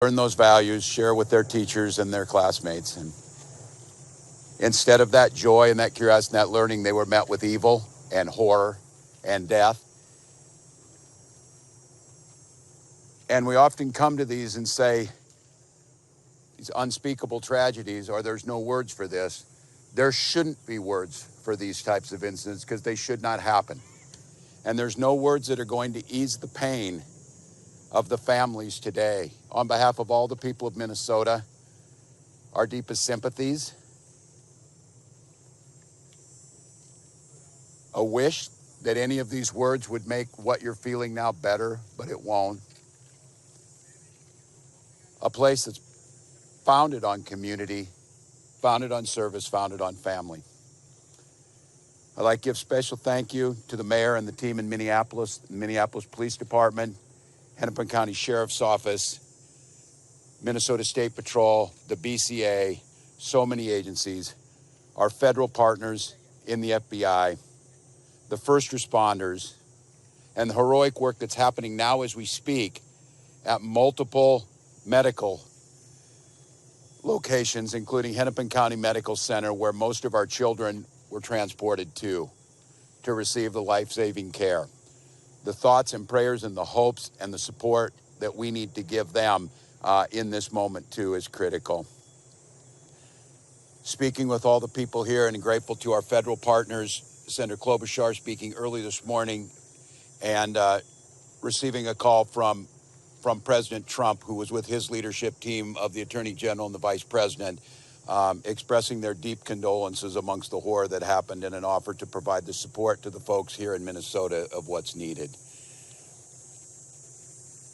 learn those values, share with their teachers and their classmates. And instead of that joy and that curiosity and that learning, they were met with evil and horror and death. And we often come to these and say, these unspeakable tragedies, or there's no words for this. There shouldn't be words for these types of incidents because they should not happen. And there's no words that are going to ease the pain of the families today. On behalf of all the people of Minnesota, our deepest sympathies. A wish that any of these words would make what you're feeling now better, but it won't. A place that's founded on community, founded on service, founded on family. I'd like to give special thank you to the mayor and the team in Minneapolis, the Minneapolis Police Department, Hennepin County Sheriff's Office, Minnesota State Patrol, the BCA, so many agencies, our federal partners in the FBI, the first responders, and the heroic work that's happening now as we speak at multiple medical locations, including Hennepin County Medical Center, where most of our children were transported to receive the life-saving care. The thoughts and prayers and the hopes and the support that we need to give them in this moment too is critical. Speaking with all the people here and grateful to our federal partners, Senator Klobuchar speaking early this morning and receiving a call from President Trump, who was with his leadership team of the Attorney General and the Vice President, expressing their deep condolences amongst the horror that happened and an offer to provide the support to the folks here in Minnesota of what's needed.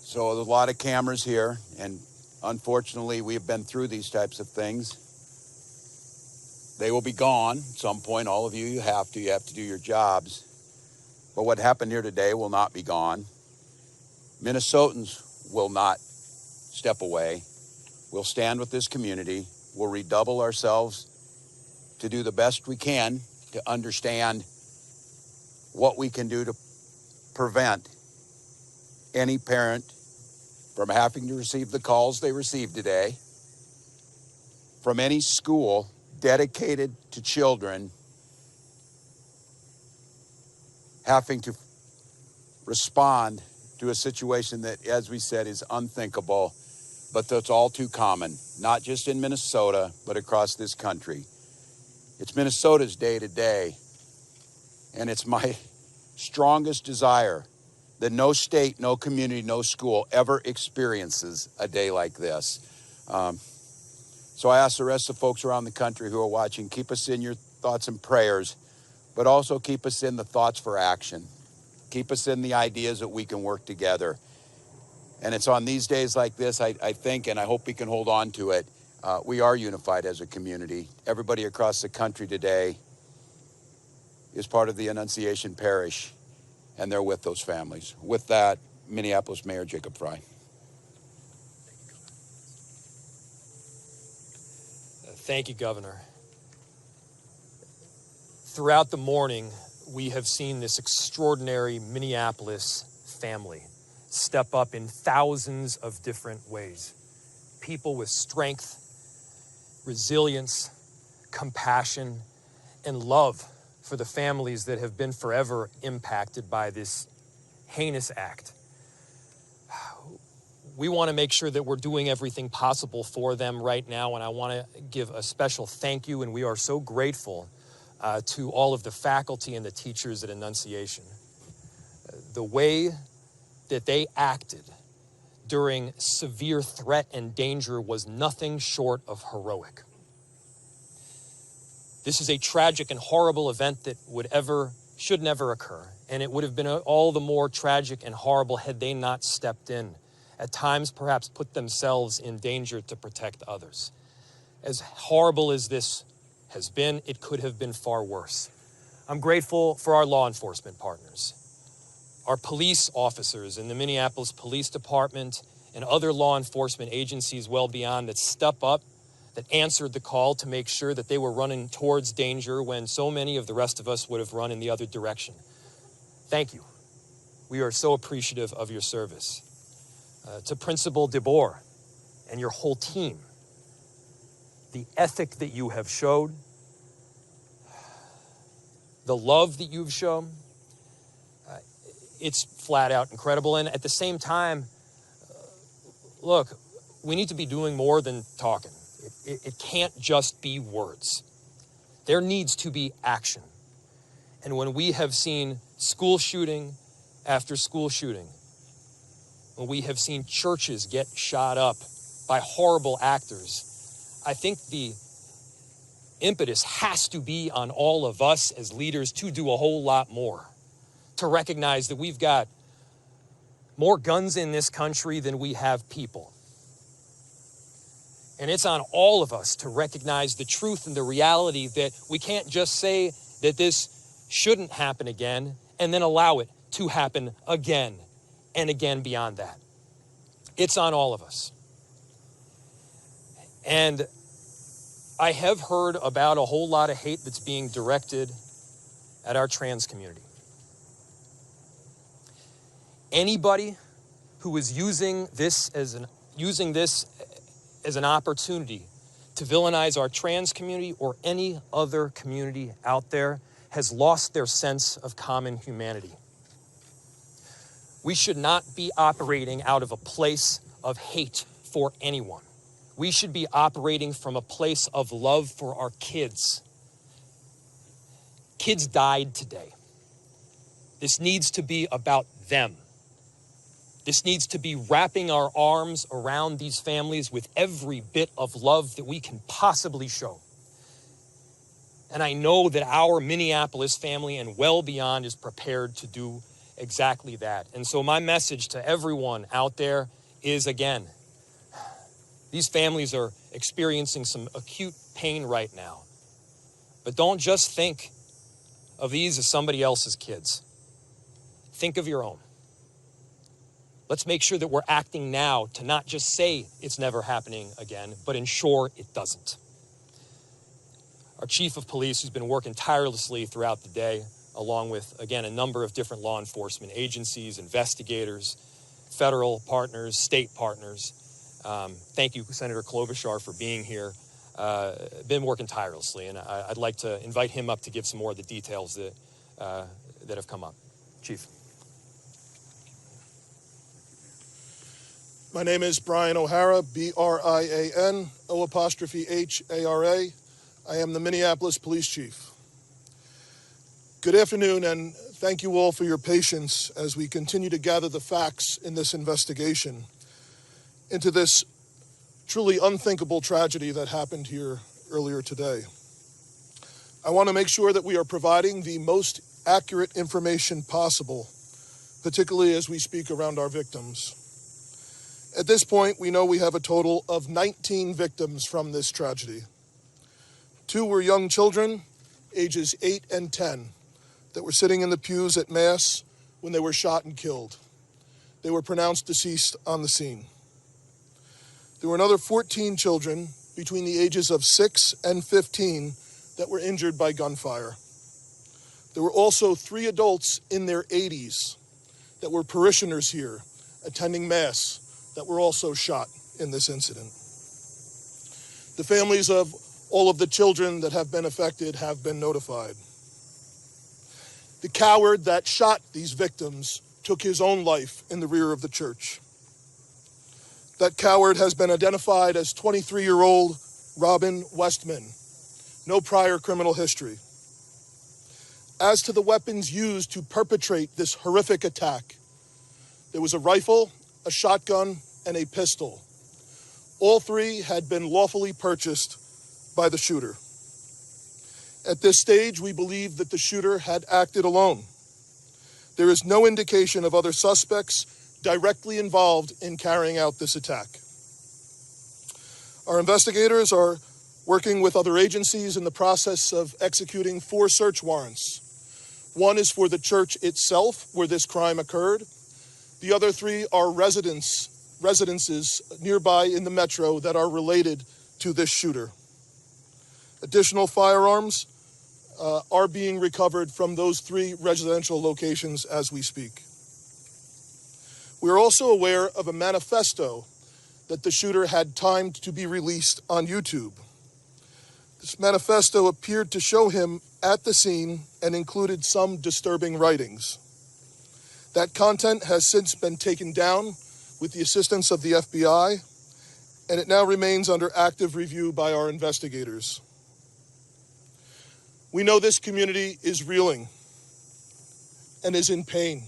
So there's a lot of cameras here, and unfortunately we've been through these types of things. They will be gone at some point. All of you, you have to do your jobs. But what happened here today will not be gone. Minnesotans will not step away. We'll stand with this community. We'll redouble ourselves to do the best we can to understand what we can do to prevent any parent from having to receive the calls they received today, from any school dedicated to children having to respond to a situation that, as we said, is unthinkable, but that's all too common, not just in Minnesota, but across this country. It's Minnesota's day today, and it's my strongest desire that no state, no community, no school ever experiences a day like this. So I ask the rest of the folks around the country who are watching, keep us in your thoughts and prayers, but also keep us in the thoughts for action. Keep us in the ideas that we can work together. And it's on these days like this, I think, and I hope we can hold on to it, we are unified as a community. Everybody across the country today is part of the Annunciation Parish, and they're with those families. With that, Minneapolis Mayor Jacob Frey. Thank you, Governor. Throughout the morning, we have seen this extraordinary Minneapolis family step up in thousands of different ways. People with strength, resilience, compassion, and love for the families that have been forever impacted by this heinous act. We want to make sure that we're doing everything possible for them right now, and I want to give a special thank you, and we are so grateful to all of the faculty and the teachers at Annunciation. The way that they acted during severe threat and danger was nothing short of heroic. This is a tragic and horrible event that should never occur, and it would have been all the more tragic and horrible had they not stepped in, at times perhaps put themselves in danger to protect others. As horrible as this has been, it could have been far worse. I'm grateful for our law enforcement partners, our police officers in the Minneapolis Police Department and other law enforcement agencies well beyond that step up, that answered the call to make sure that they were running towards danger when so many of the rest of us would have run in the other direction. Thank you. We are so appreciative of your service. To Principal DeBoer, and your whole team, the ethic that you have showed, the love that you've shown, it's flat out incredible. And at the same time, look, we need to be doing more than talking. It can't just be words. There needs to be action. And when we have seen school shooting after school shooting, when we have seen churches get shot up by horrible actors, I think the impetus has to be on all of us as leaders to do a whole lot more, to recognize that we've got more guns in this country than we have people. And it's on all of us to recognize the truth and the reality that we can't just say that this shouldn't happen again and then allow it to happen again and again beyond that. It's on all of us. And I have heard about a whole lot of hate that's being directed at our trans community. Anybody who is using this as an opportunity to villainize our trans community or any other community out there has lost their sense of common humanity. We should not be operating out of a place of hate for anyone. We should be operating from a place of love for our kids. Kids died today. This needs to be about them. This needs to be wrapping our arms around these families with every bit of love that we can possibly show. And I know that our Minneapolis family and well beyond is prepared to do exactly that. And so my message to everyone out there is, again, these families are experiencing some acute pain right now. But don't just think of these as somebody else's kids. Think of your own. Let's make sure that we're acting now to not just say it's never happening again, but ensure it doesn't. Our chief of police, who's been working tirelessly throughout the day, along with, again, a number of different law enforcement agencies, investigators, federal partners, state partners. Thank you, Senator Klobuchar, for being here. Been working tirelessly, and I'd like to invite him up to give some more of the details that have come up. Chief. My name is Brian O'Hara, B-R-I-A-N, O''H-A-R-A. I am the Minneapolis Police Chief. Good afternoon, and thank you all for your patience as we continue to gather the facts in this investigation into this truly unthinkable tragedy that happened here earlier today. I want to make sure that we are providing the most accurate information possible, particularly as we speak around our victims. At this point, we know we have a total of 19 victims from this tragedy. 2 were young children, ages 8 and 10, that were sitting in the pews at Mass when they were shot and killed. They were pronounced deceased on the scene. There were another 14 children between the ages of 6 and 15 that were injured by gunfire. There were also 3 adults in their 80s that were parishioners here attending Mass that were also shot in this incident. The families of all of the children that have been affected have been notified. The coward that shot these victims took his own life in the rear of the church. That coward has been identified as 23-year-old Robin Westman, no prior criminal history. As to the weapons used to perpetrate this horrific attack, there was a rifle, a shotgun, and a pistol. All 3 had been lawfully purchased by the shooter. At this stage, we believe that the shooter had acted alone. There is no indication of other suspects directly involved in carrying out this attack. Our investigators are working with other agencies in the process of executing 4 search warrants. 1 is for the church itself, where this crime occurred. The other 3 are residences nearby in the metro that are related to this shooter. Additional firearms are being recovered from those 3 residential locations as we speak. We are also aware of a manifesto that the shooter had timed to be released on YouTube. This manifesto appeared to show him at the scene and included some disturbing writings. That content has since been taken down with the assistance of the FBI, and it now remains under active review by our investigators. We know this community is reeling and is in pain.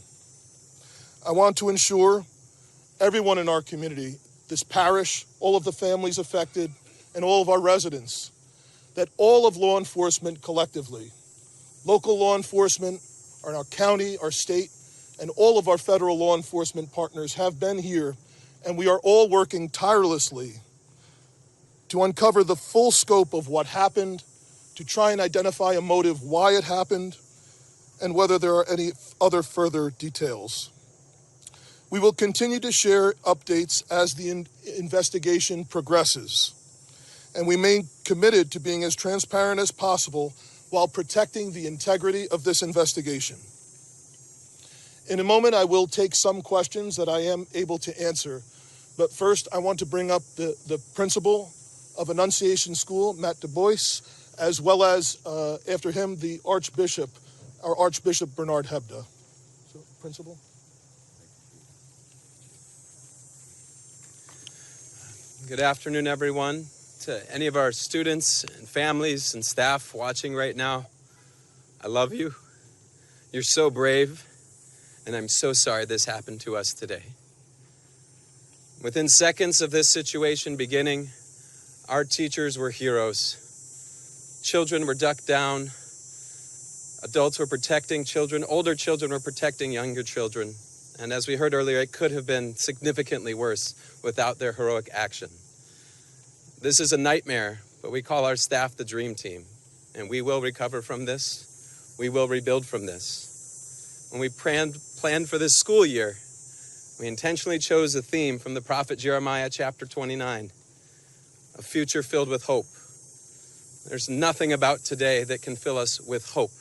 I want to ensure everyone in our community, this parish, all of the families affected, and all of our residents, that all of law enforcement collectively, local law enforcement, our county, our state, and all of our federal law enforcement partners have been here, and we are all working tirelessly to uncover the full scope of what happened, to try and identify a motive why it happened, and whether there are any other further details. We will continue to share updates as the investigation progresses, and we remain committed to being as transparent as possible while protecting the integrity of this investigation. In a moment, I will take some questions that I am able to answer, but first I want to bring up the principal of Annunciation School, Matt Du Bois, as well as, after him, the Archbishop, our Archbishop Bernard Hebda. So, Principal. Good afternoon, everyone. To any of our students and families and staff watching right now, I love you. You're so brave, and I'm so sorry this happened to us today. Within seconds of this situation beginning, our teachers were heroes. Children were ducked down. Adults were protecting children. Older children were protecting younger children. And as we heard earlier, it could have been significantly worse without their heroic action. This is a nightmare, but we call our staff the dream team. And we will recover from this. We will rebuild from this. When we planned for this school year, we intentionally chose a theme from the prophet Jeremiah chapter 29, a future filled with hope. There's nothing about today that can fill us with hope.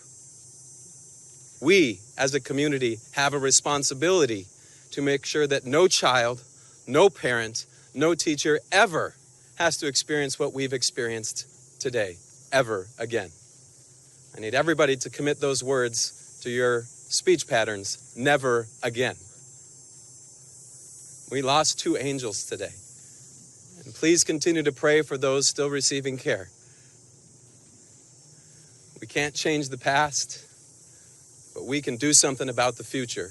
We, as a community, have a responsibility to make sure that no child, no parent, no teacher ever has to experience what we've experienced today, ever again. I need everybody to commit those words to your speech patterns, never again. We lost 2 angels today. And please continue to pray for those still receiving care. We can't change the past, but we can do something about the future.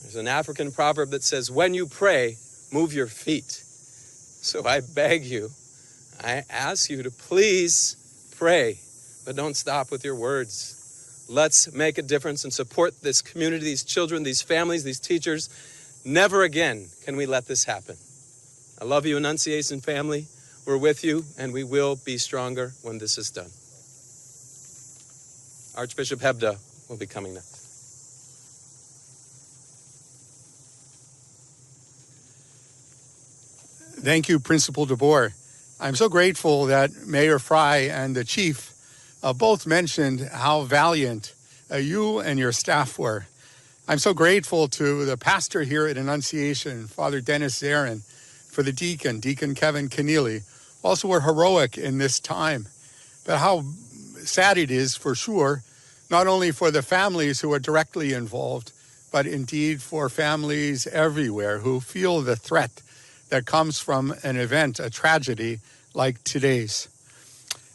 There's an African proverb that says, when you pray, move your feet. So I beg you, I ask you to please pray, but don't stop with your words. Let's make a difference and support this community, these children, these families, these teachers. Never again can we let this happen. I love you, Annunciation family. We're with you, and we will be stronger when this is done. Archbishop Hebda will be coming next. Thank you, Principal DeBoer. I'm so grateful that Mayor Fry and the Chief both mentioned how valiant you and your staff were. I'm so grateful to the pastor here at Annunciation, Father Dennis Zarin, for the deacon, Deacon Kevin Keneally, also were heroic in this time. But how sad it is, for sure, not only for the families who are directly involved, but indeed for families everywhere who feel the threat that comes from an event, a tragedy like today's.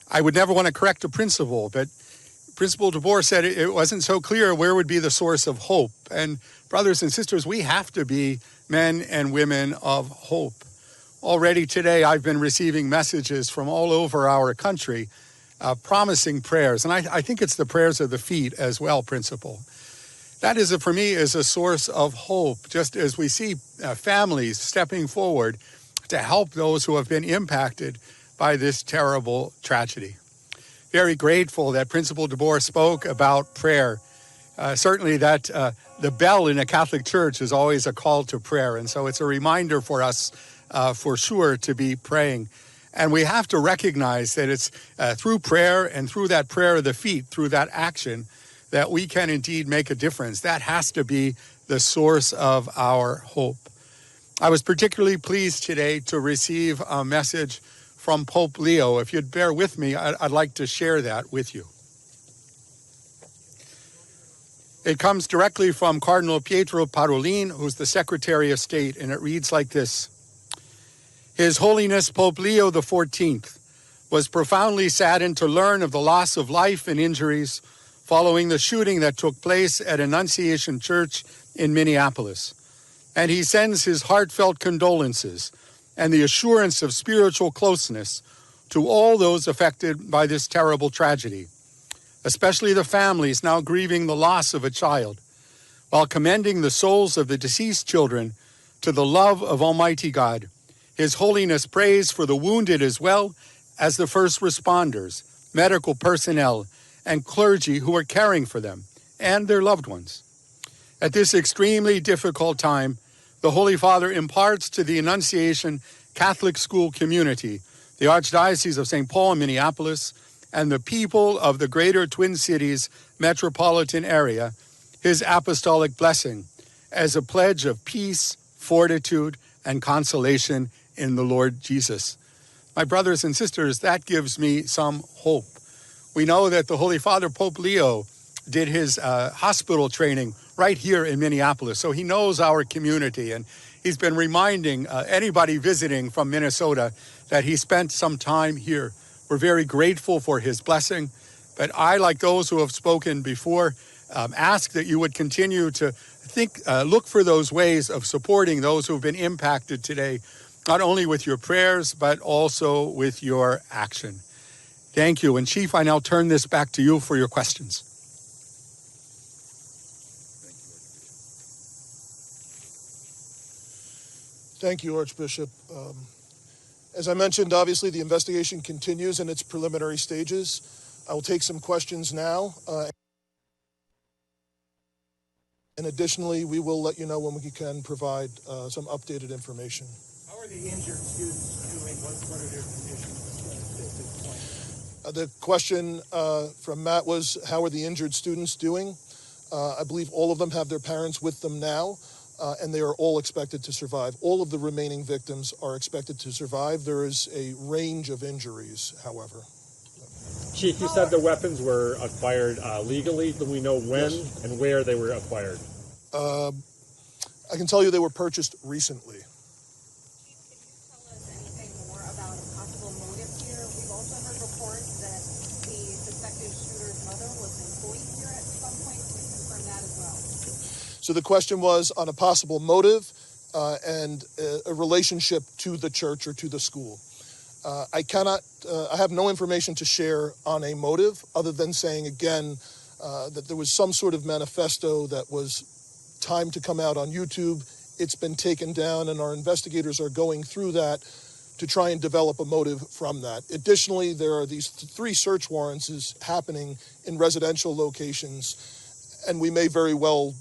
I would never want to correct a principal, but Principal DeBoer said it wasn't so clear where would be the source of hope. And brothers and sisters, we have to be men and women of hope. Already today, I've been receiving messages from all over our country promising prayers. And I think it's the prayers of the feet as well, Principal. That is, for me, is a source of hope, just as we see families stepping forward to help those who have been impacted by this terrible tragedy. Very grateful that Principal DeBoer spoke about prayer. Certainly that the bell in a Catholic church is always a call to prayer. And so it's a reminder for us, for sure, to be praying. And we have to recognize that it's through prayer and through that prayer of the feet, through that action, that we can indeed make a difference. That has to be the source of our hope. I was particularly pleased today to receive a message from Pope Leo. If you'd bear with me, I'd like to share that with you. It comes directly from Cardinal Pietro Parolin, who's the Secretary of State, and it reads like this. His Holiness Pope Leo XIV was profoundly saddened to learn of the loss of life and injuries following the shooting that took place at Annunciation Church in Minneapolis. And he sends his heartfelt condolences and the assurance of spiritual closeness to all those affected by this terrible tragedy, especially the families now grieving the loss of a child, while commending the souls of the deceased children to the love of Almighty God. His Holiness prays for the wounded as well as the first responders, medical personnel, and clergy who are caring for them and their loved ones. At this extremely difficult time, the Holy Father imparts to the Annunciation Catholic school community, the Archdiocese of St. Paul and Minneapolis, and the people of the greater Twin Cities metropolitan area, his apostolic blessing as a pledge of peace, fortitude, and consolation in the Lord Jesus. My brothers and sisters, that gives me some hope. We know that the Holy Father, Pope Leo, did his hospital training right here in Minneapolis, so he knows our community, and he's been reminding anybody visiting from Minnesota that he spent some time here. We're very grateful for his blessing, but I, like those who have spoken before, ask that you would continue to look for those ways of supporting those who have been impacted today, not only with your prayers, but also with your action. Thank you. And Chief, I now turn this back to you for your questions. Thank you, Archbishop. As I mentioned, obviously the investigation continues in its preliminary stages. I will take some questions now. And additionally, we will let you know when we can provide some updated information. How are the injured students doing? What are their conditions at this point? The question from Matt was, how are the injured students doing? I believe all of them have their parents with them now. And they are all expected to survive. All of the remaining victims are expected to survive. There is a range of injuries, however. Chief, you said the weapons were acquired legally. Do we know when and where they were acquired? I can tell you they were purchased recently. Chief, can you tell us anything more about a possible motive here? We've also heard reports that the suspected shooter's mother was employed here at some point. Can you confirm that as well? So the question was on a possible motive and a relationship to the church or to the school. I have no information to share on a motive other than saying again that there was some sort of manifesto that was timed to come out on YouTube. It's been taken down and our investigators are going through that to try and develop a motive from that. Additionally, there are these 3 search warrants happening in residential locations, and we may very well,